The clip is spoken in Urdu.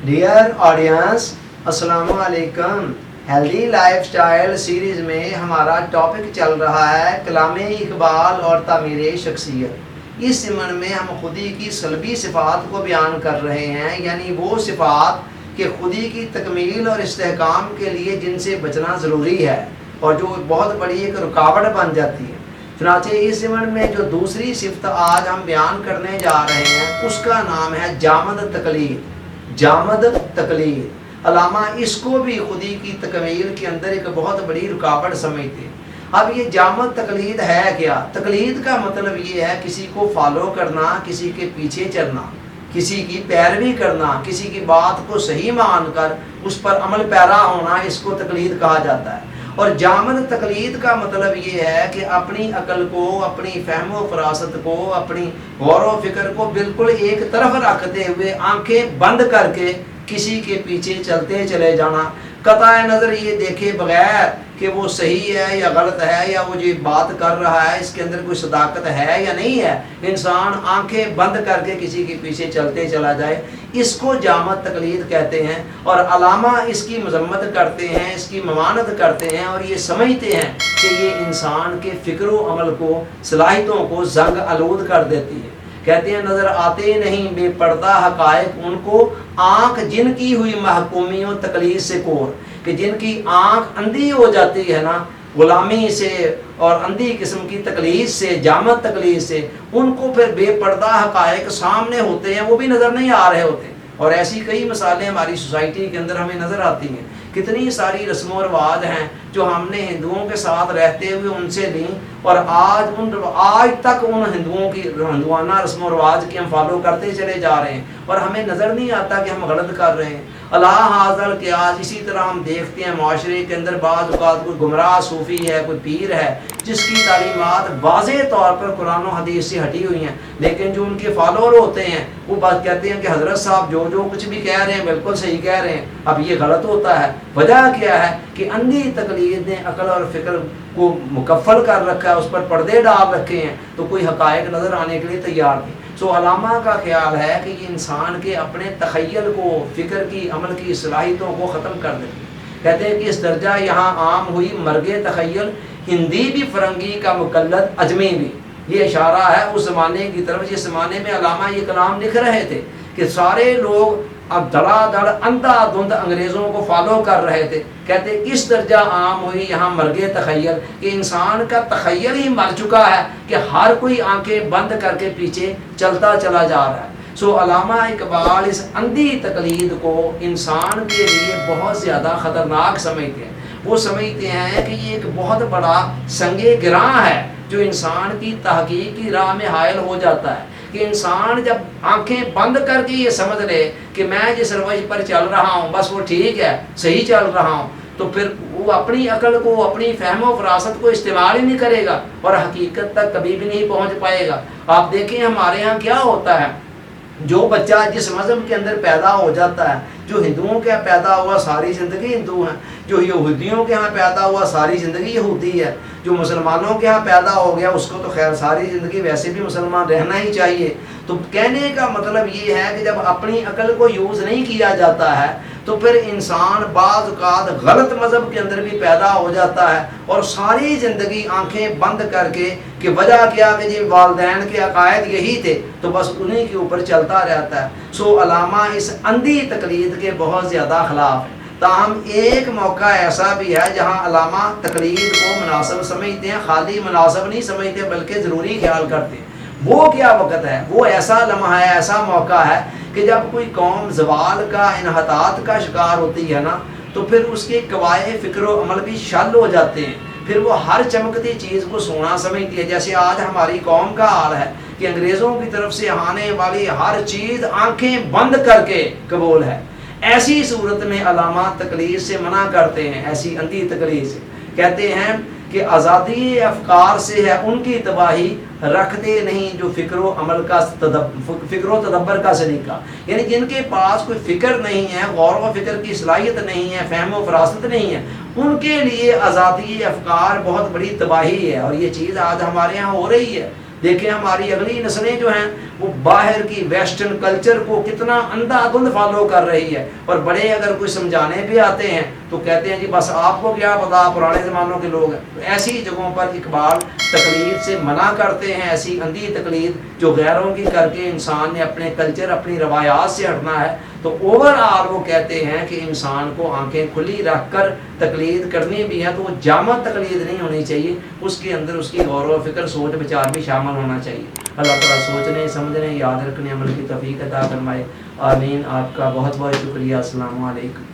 ڈیئر آڈینس، السلام علیکم۔ ہیلدی لائف سٹائل سیریز میں ہمارا ٹاپک چل رہا ہے کلام اقبال اور تعمیر شخصیت۔ اس ضمن میں ہم خودی کی سلبی صفات کو بیان کر رہے ہیں، یعنی وہ صفات کہ خودی کی تکمیل اور استحکام کے لیے جن سے بچنا ضروری ہے اور جو بہت بڑی ایک رکاوٹ بن جاتی ہے۔ چنانچہ اس ضمن میں جو دوسری صفت آج ہم بیان کرنے جا رہے ہیں اس کا نام ہے جامد تقلید۔ جامد تقلید علامہ اس کو بھی خودی کی تکمیل کے اندر ایک بہت بڑی رکاوٹ سمجھتے ہیں۔ اب یہ جامد تقلید ہے کیا؟ تقلید کا مطلب یہ ہے کسی کو فالو کرنا، کسی کے پیچھے چلنا، کسی کی پیروی کرنا، کسی کی بات کو صحیح مان کر اس پر عمل پیرا ہونا، اس کو تقلید کہا جاتا ہے۔ اور جامد تقلید کا مطلب یہ ہے کہ اپنی عقل کو، اپنی فہم و فراست کو، اپنی غور و فکر کو بالکل ایک طرف رکھتے ہوئے آنکھیں بند کر کے کسی کے پیچھے چلتے چلے جانا، قطع نظر یہ دیکھے بغیر کہ وہ صحیح ہے یا غلط ہے، یا وہ جو بات کر رہا ہے اس کے اندر کوئی صداقت ہے یا نہیں ہے، انسان آنکھیں بند کر کے کسی کے پیچھے چلتے چلا جائے، اس کو جامد تقلید کہتے ہیں۔ اور علامہ اس کی مذمت کرتے ہیں، اس کی ممانعت کرتے ہیں، اور یہ سمجھتے ہیں کہ یہ انسان کے فکر و عمل کو، صلاحیتوں کو زنگ آلود کر دیتی ہے۔ کہتے ہیں نظر آتے نہیں بے پردہ حقائق ان کو، آنکھ جن کی ہوئی محکومی و تقلید سے کور، کہ جن کی آنکھ اندھی ہو جاتی ہے نا غلامی سے اور اندھی قسم کی تقلید سے، جامد تقلید سے، ان کو پھر بے پردہ حقائق سامنے ہوتے ہیں وہ بھی نظر نہیں آ رہے ہوتے۔ اور ایسی کئی مثالیں ہماری سوسائٹی کے اندر ہمیں نظر آتی ہیں۔ کتنی ساری رسم و رواج ہیں جو ہم نے ہندوؤں کے ساتھ رہتے ہوئے ان سے لیں، اور آج تک ان ہندوؤں کی ہندوانہ رسم و رواج کی ہم فالو کرتے چلے جا رہے ہیں، اور ہمیں نظر نہیں آتا کہ ہم غلط کر رہے ہیں۔ اللہ حاضر کہ آج اسی طرح ہم دیکھتے ہیں معاشرے کے اندر بعض اوقات کوئی گمراہ صوفی ہے، کوئی پیر ہے جس کی تعلیمات واضح طور پر قرآن و حدیث سے ہٹی ہوئی ہیں، لیکن جو ان کے فالوور ہوتے ہیں وہ بات کہتے ہیں کہ حضرت صاحب جو کچھ بھی کہہ رہے ہیں بالکل صحیح کہہ رہے ہیں۔ اب یہ غلط ہوتا ہے۔ وجہ کیا ہے کہ اندھی تقلید نے عقل اور فکر کو مکفل کر رکھا ہے، اس پر پردے ڈال رکھے ہیں، تو کوئی حقائق نظر آنے کے لیے تیار نہیں۔ سو علامہ کا خیال ہے کہ یہ انسان کے اپنے تخیل کو، فکر کی، عمل کی صلاحیتوں کو ختم کر دیتی ہے۔ کہتے ہیں کہ اس درجہ یہاں عام ہوئی مرگ تخیل، ہندی بھی فرنگی کا مقلد عجمی بھی۔ یہ اشارہ ہے اس زمانے کی طرف جس زمانے میں علامہ یہ کلام لکھ رہے تھے کہ سارے لوگ اب دھڑا دھڑ اندھا دھند انگریزوں کو فالو کر رہے تھے۔ کہتے اس درجہ عام ہوئی یہاں مرگ تخیل کہ انسان کا تخیل ہی مر چکا ہے کہ ہر کوئی آنکھیں بند کر کے پیچھے چلتا چلا جا رہا ہے۔ سو علامہ اقبال اس اندھی تقلید کو انسان کے لیے بہت زیادہ خطرناک سمجھتے ہیں۔ وہ سمجھتے ہیں کہ یہ ایک بہت بڑا سنگ گراں ہے جو انسان کی تحقیق کی راہ میں حائل ہو جاتا ہے، کہ انسان جب آنکھیں بند کر کے یہ سمجھ لے کہ میں جس روش پر چل رہا ہوں بس وہ ٹھیک ہے، صحیح چل رہا ہوں، تو پھر وہ اپنی عقل کو، اپنی فہم و فراست کو استعمال ہی نہیں کرے گا اور حقیقت تک کبھی بھی نہیں پہنچ پائے گا۔ آپ دیکھیں ہمارے ہاں کیا ہوتا ہے، جو بچہ جس مذہب کے اندر پیدا ہو جاتا ہے، جو ہندوؤں کے پیدا ہوا ساری زندگی ہندو ہیں، جو یہودیوں کے ہاں پیدا ہوا ساری زندگی یہودی ہے، جو مسلمانوں کے ہاں پیدا ہو گیا اس کو تو خیر ساری زندگی ویسے بھی مسلمان رہنا ہی چاہیے۔ تو کہنے کا مطلب یہ ہے کہ جب اپنی عقل کو یوز نہیں کیا جاتا ہے تو پھر انسان بعض اوقات غلط مذہب کے اندر بھی پیدا ہو جاتا ہے، اور ساری زندگی آنکھیں بند کر کے کہ وجہ کیا کہ جی والدین کے عقائد یہی تھے تو بس انہی کے اوپر چلتا رہتا ہے۔ سو علامہ اس اندھی تقلید کے بہت زیادہ خلاف ہے۔ تاہم ایک موقع ایسا بھی ہے جہاں علامہ تقلید کو مناسب سمجھتے ہیں، خالی مناسب نہیں سمجھتے بلکہ ضروری خیال کرتے ہیں۔ وہ کیا وقت ہے، وہ ایسا لمحہ ہے، ایسا موقع ہے کہ جب کوئی قوم زوال کا، انحطاط کا شکار ہوتی ہے نا تو پھر اس کے قواعد فکر و عمل بھی شل ہو جاتے ہیں، پھر وہ ہر چمکتی چیز کو سونا سمجھتی ہے۔ جیسے آج ہماری قوم کا حال ہے کہ انگریزوں کی طرف سے آنے والی ہر چیز آنکھیں بند کر کے قبول ہے۔ ایسی صورت میں علامہ تقلید سے منع کرتے ہیں، ایسی اندھی تقلید سے۔ کہتے ہیں کہ آزادی افکار سے ہے ان کی تباہی، رکھتے نہیں جو فکر و عمل کا فکر و تدبر کا سلیقہ، یعنی جن کے پاس کوئی فکر نہیں ہے، غور و فکر کی صلاحیت نہیں ہے، فہم و فراست نہیں ہے، ان کے لیے آزادی افکار بہت بڑی تباہی ہے۔ اور یہ چیز آج ہمارے ہاں ہو رہی ہے۔ دیکھیں ہماری اگلی نسلیں جو ہیں وہ باہر کی ویسٹرن کلچر کو کتنا اندھا دھند فالو کر رہی ہے، اور بڑے اگر کوئی سمجھانے بھی آتے ہیں تو کہتے ہیں جی بس آپ کو کیا پتا، پرانے زمانوں کے لوگ ہیں۔ تو ایسی جگہوں پر اقبال تقلید سے منع کرتے ہیں، ایسی اندھی تقلید جو غیروں کی کر کے انسان نے اپنے کلچر اپنی روایات سے ہٹنا ہے۔ تو اوور آل وہ کہتے ہیں کہ انسان کو آنکھیں کھلی رکھ کر تقلید کرنی بھی ہے، تو وہ جامع تقلید نہیں ہونی چاہیے، اس کے اندر اس کی غور و فکر، سوچ بچار بھی شامل ہونا چاہیے۔ اللہ تعالیٰ سوچنے، سمجھنے، یاد رکھنے، عمل کی توفیق عطا فرمائے، آمین۔ آپ کا بہت بہت شکریہ۔ السلام علیکم۔